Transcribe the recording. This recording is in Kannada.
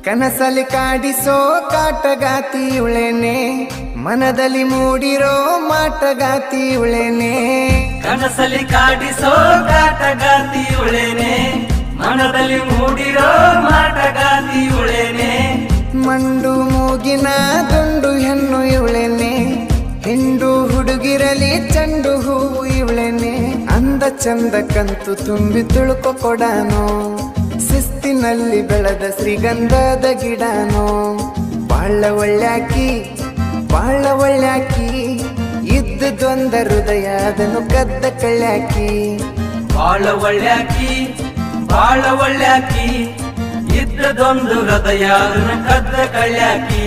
ಕನಸಲಿ ಕಾಡಿಸೋ ಕಾಟಗಾತಿ ಇವಳೇನೆ, ಮನದಲ್ಲಿ ಮೂಡಿರೋ ಮಾಟಗಾತಿ ಇವಳೇನೆ. ಕನಸಲಿ ಕಾಡಿಸೋ ಕಾಟಗಾತಿ ಇವಳೇನೆ, ಮನದಲ್ಲಿ ಮೂಡಿರೋ ಮಾಟಗಾತಿ ಇವಳೇನೆ. ಮಂಡು ಮೂಗಿನ ದುಂಡು ಹೆಣ್ಣು ಇವಳೇನೆ, ಹಿಂಡು ಹುಡುಗಿರಲಿ ಚಂಡು ಹೂವು ಇವಳೇನೆ. ಅಂದ ಚಂದ ಕಂತು ತುಂಬಿ ತುಳುಕೊ ಕೊಡಾನೋ, ಶಿಸ್ತಿನಲ್ಲಿ ಬೆಳೆದ ಶ್ರೀಗಂಧದ ಗಿಡಾನೋ. ಬಾಳ ಒಳ್ಳ್ಯಾಕಿ ಬಾಳ ಒಳ್ಳ್ಯಾಕಿ, ಇದ್ದುದೊಂದ ಹೃದಯ ಅದನ್ನು ಕದ್ದ ಕಳ್ಳ್ಯಾಕಿ. ಬಾಳ ಒಳ್ಳ್ಯಾಕಿ ಬಾಳ ಒಳ್ಳ್ಯಾಕಿ, ಇದ್ದದೊಂದು ಹೃದಯ ಅದನ್ನು ಕದ್ದ ಕಳ್ಳ್ಯಾಕಿ.